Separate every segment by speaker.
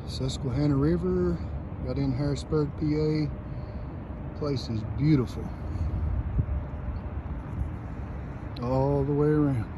Speaker 1: Susquehanna River. Got in Harrisburg, PA. Place is beautiful. All the way around.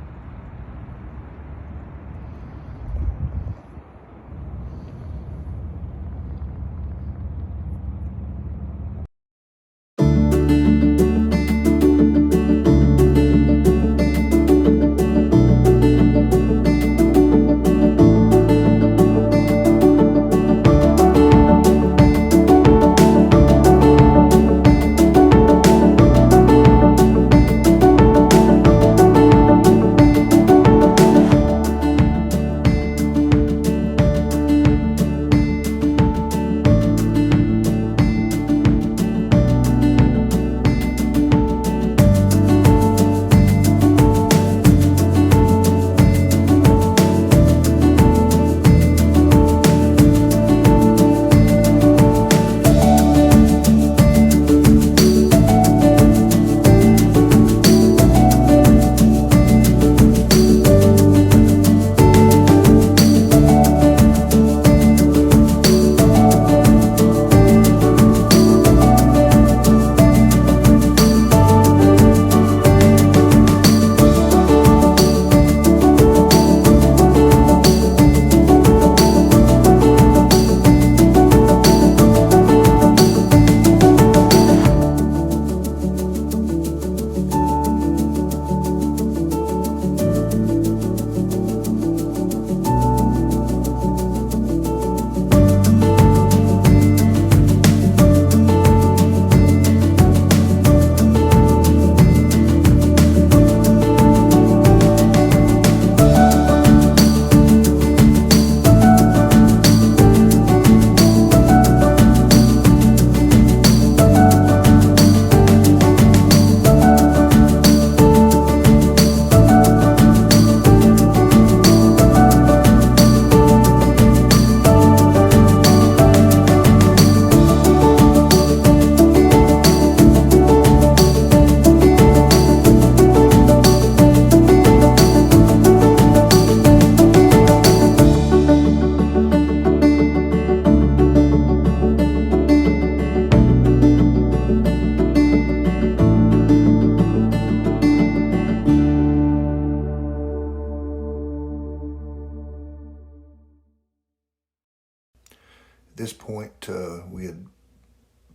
Speaker 1: At this point, we had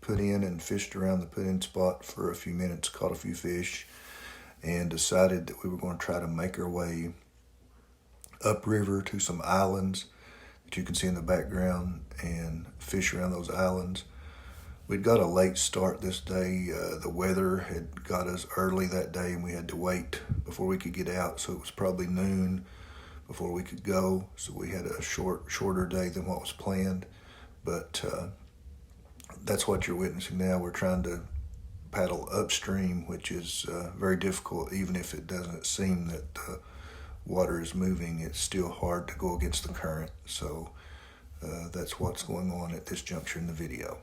Speaker 1: put in and fished around the put in spot for a few minutes, caught a few fish, and decided that we were going to try to make our way upriver to some islands that you can see in the background and fish around those islands. We'd got a late start this day. The weather had got us early that day and we had to wait before we could get out, so it was probably noon before we could go. So we had a shorter day than what was planned. But that's what you're witnessing now. We're trying to paddle upstream, which is very difficult. Even if it doesn't seem that the water is moving, it's still hard to go against the current. So that's what's going on at this juncture in the video.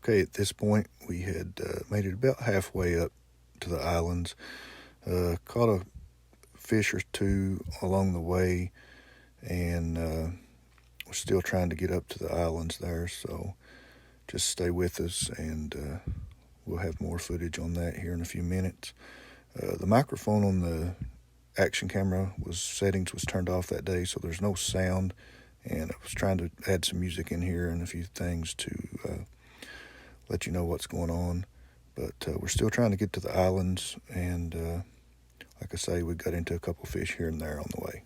Speaker 1: Okay, at this point, we had made it about halfway up to the islands. Caught a fish or two along the way, and we're still trying to get up to the islands there. So just stay with us, and we'll have more footage on that here in a few minutes. The microphone on the action camera settings was turned off that day, so there's no sound. And I was trying to add some music in here and a few things to let you know what's going on. But we're still trying to get to the islands, and like I say, we got into a couple fish here and there on the way.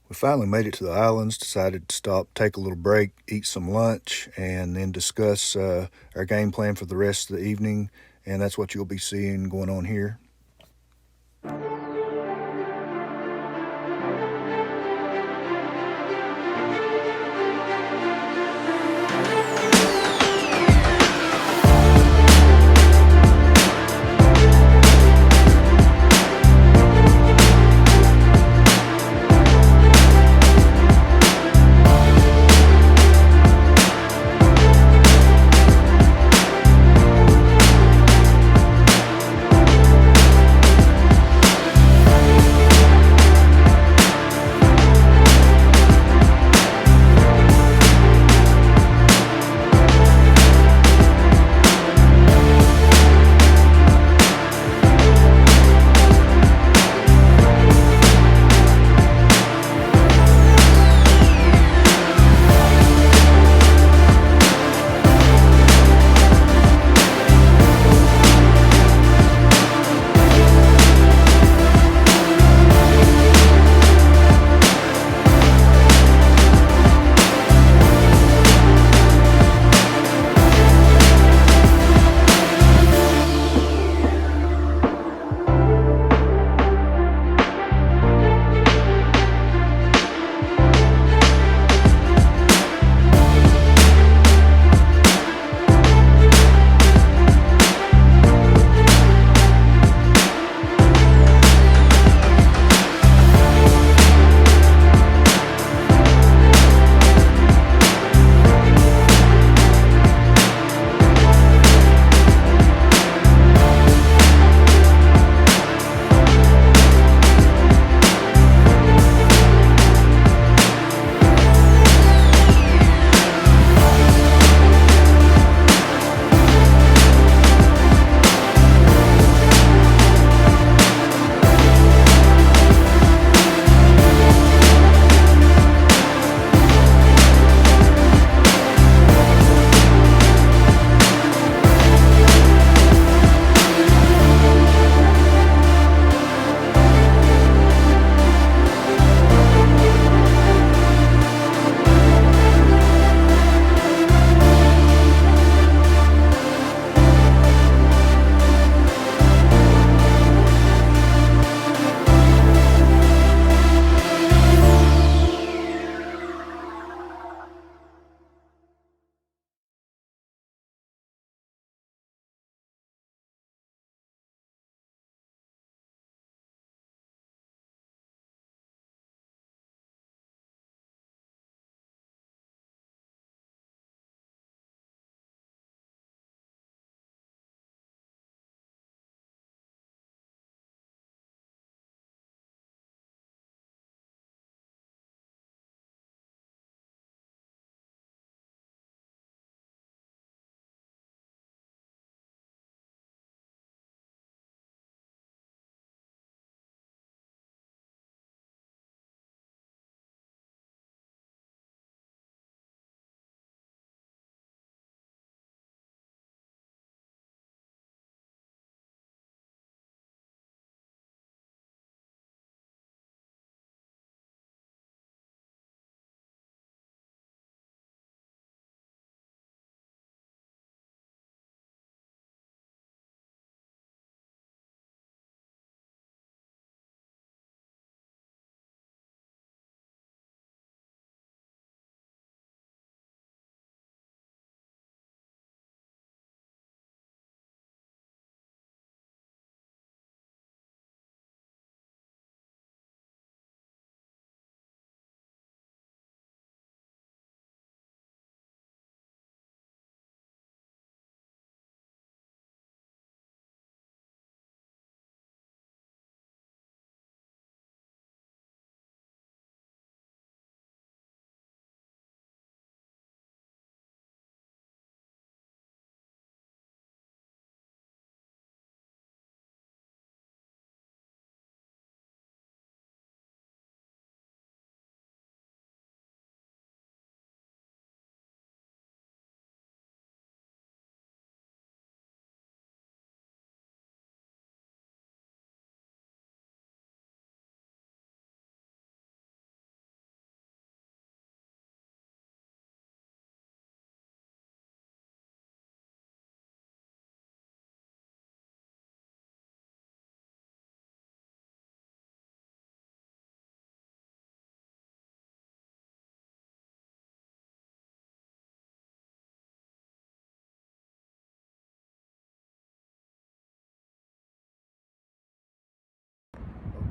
Speaker 1: We finally made it to the islands, decided to stop, take a little break, eat some lunch, and then discuss our game plan for the rest of the evening. And that's what you'll be seeing going on here.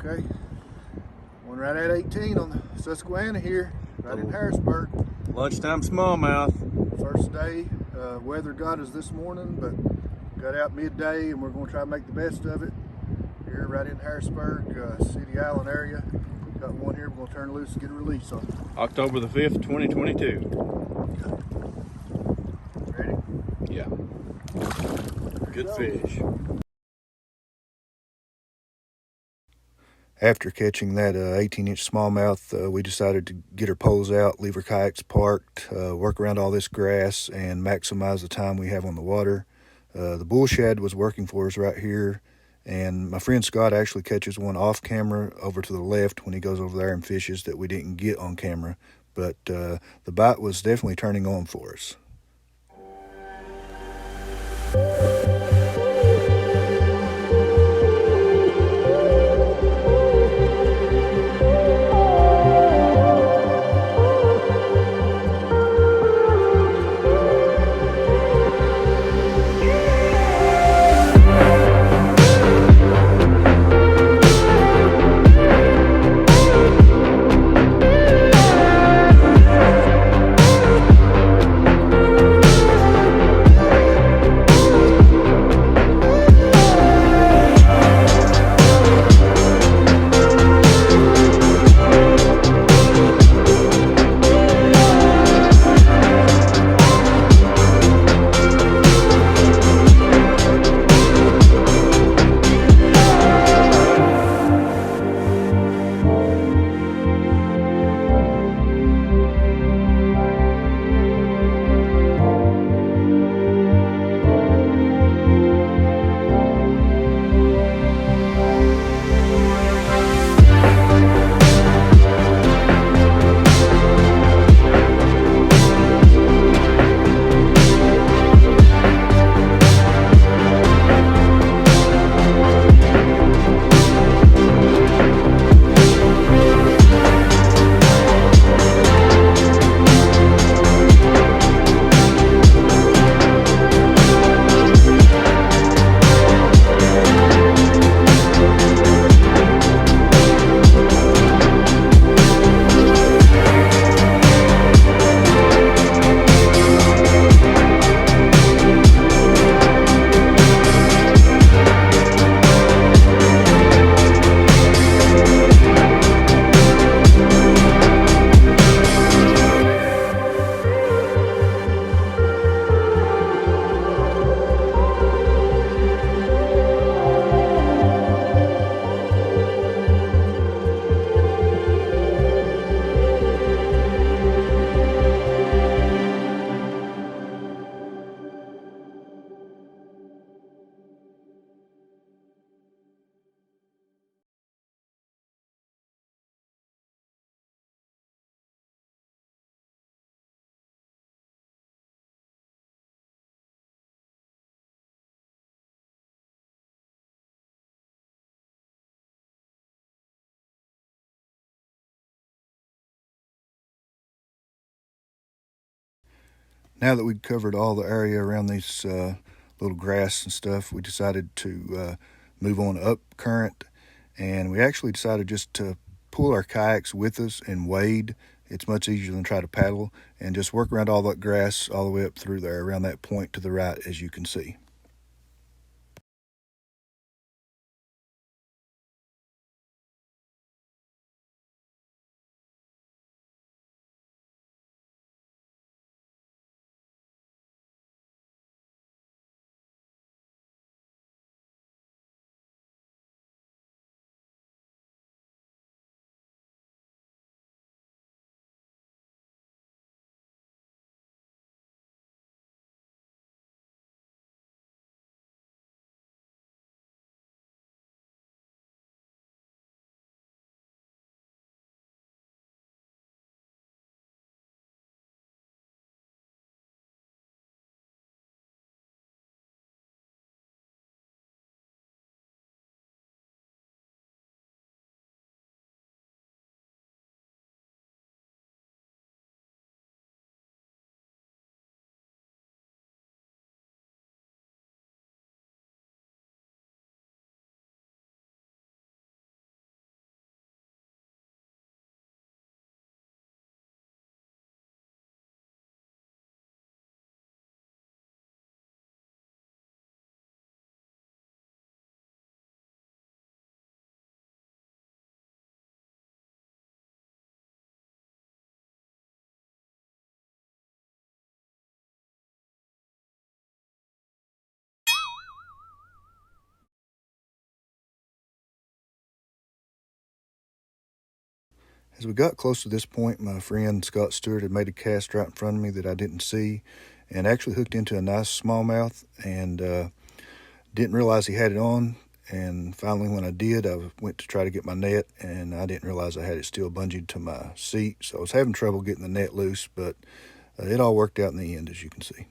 Speaker 1: Okay, one right at 18 on the Susquehanna here, right in Harrisburg.
Speaker 2: Lunchtime smallmouth.
Speaker 1: First day, weather got us this morning, but got out midday and we're going to try to make the best of it. Here right in Harrisburg, City Island area. Got one here, we're going to turn loose and get a release on it.
Speaker 2: October the 5th, 2022.
Speaker 1: Ready?
Speaker 2: Yeah. Good fish.
Speaker 1: After catching that 18-inch smallmouth, we decided to get our poles out, leave our kayaks parked, work around all this grass, and maximize the time we have on the water. The bull shad was working for us right here, and my friend Scott actually catches one off camera over to the left when he goes over there and fishes that we didn't get on camera, but the bite was definitely turning on for us. Now that we'd covered all the area around these little grass and stuff, we decided to move on up current, and we actually decided just to pull our kayaks with us and wade. It's much easier than try to paddle, and just work around all that grass all the way up through there around that point to the right, as you can see. As we got close to this point, my friend Scott Stewart had made a cast right in front of me that I didn't see, and actually hooked into a nice smallmouth, and didn't realize he had it on. And finally, when I did, I went to try to get my net, and I didn't realize I had it still bungeed to my seat. So I was having trouble getting the net loose, but it all worked out in the end, as you can see.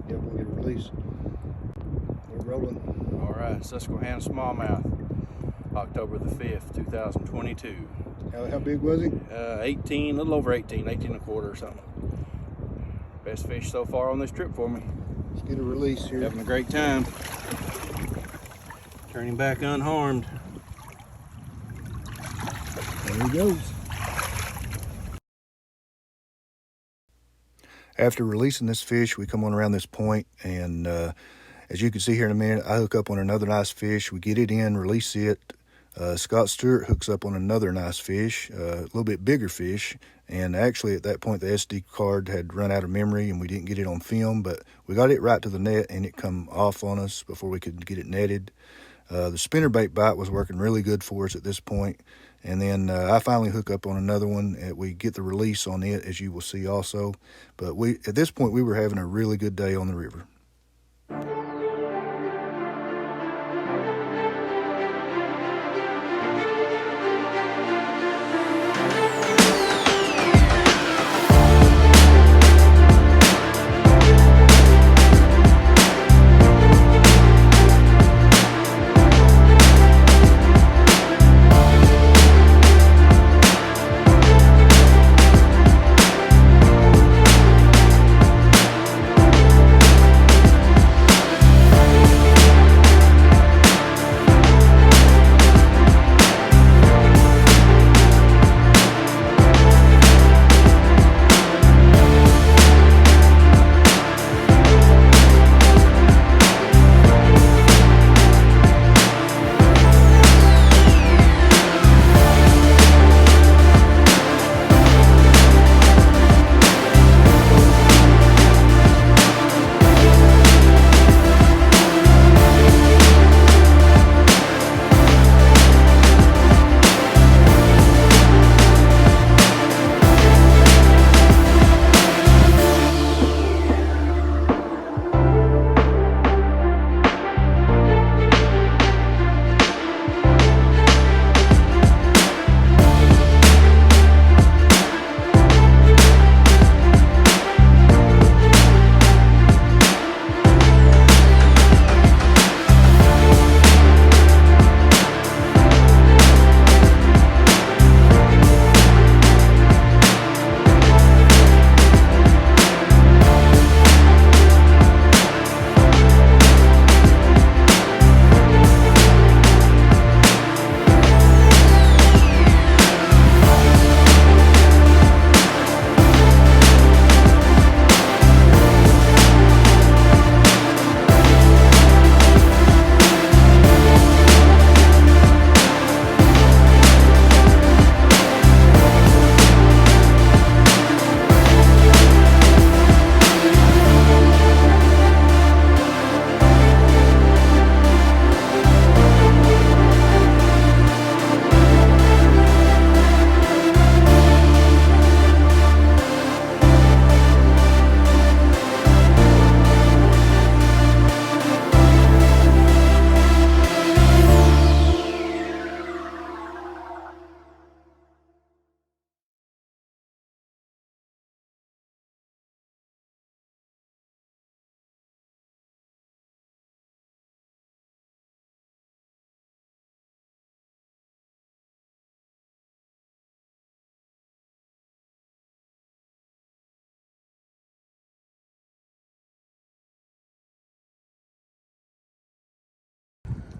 Speaker 1: Yep, we'll get a release. We're rolling.
Speaker 2: All right, Susquehanna Smallmouth, October the 5th, 2022.
Speaker 1: How big was he?
Speaker 2: 18, a little over 18, 18 and a quarter or something. Best fish so far on this trip for me.
Speaker 1: Let's get a release here.
Speaker 2: Having a great time. Turning back unharmed.
Speaker 1: There he goes. After releasing this fish, we come on around this point, and as you can see here in a minute, I hook up on another nice fish. We get it in, release it. Scott Stewart hooks up on another nice fish, a little bit bigger fish. And actually at that point, the SD card had run out of memory and we didn't get it on film, but we got it right to the net and it come off on us before we could get it netted. The spinnerbait bite was working really good for us at this point. And then I finally hook up on another one. We get the release on it, as you will see also. But at this point, we were having a really good day on the river.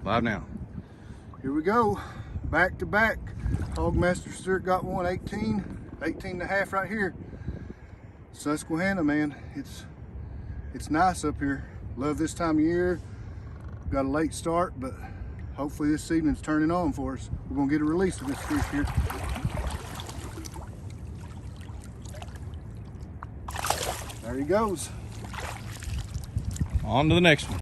Speaker 2: Live now.
Speaker 1: Here we go, back to back. Hogmaster Stewart got one, 18 and a half right here. Susquehanna, man, it's nice up here. Love this time of year. Got a late start, but hopefully this evening's turning on for us. We're gonna get a release of this fish here. There he goes.
Speaker 2: On to the next one.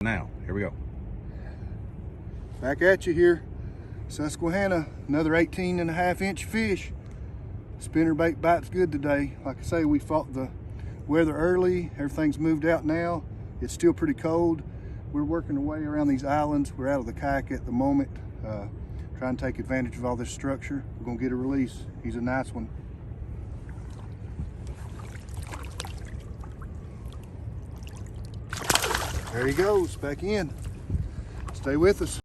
Speaker 2: Now, here we go.
Speaker 1: Back at you here, Susquehanna, another 18.5-inch fish. Spinnerbait bite's good today. Like I say, we fought the weather early. Everything's moved out now. It's still pretty cold. We're working our way around these islands. We're out of the kayak at the moment, trying to take advantage of all this structure. We're gonna get a release. He's a nice one. There he goes, back in. Stay with us.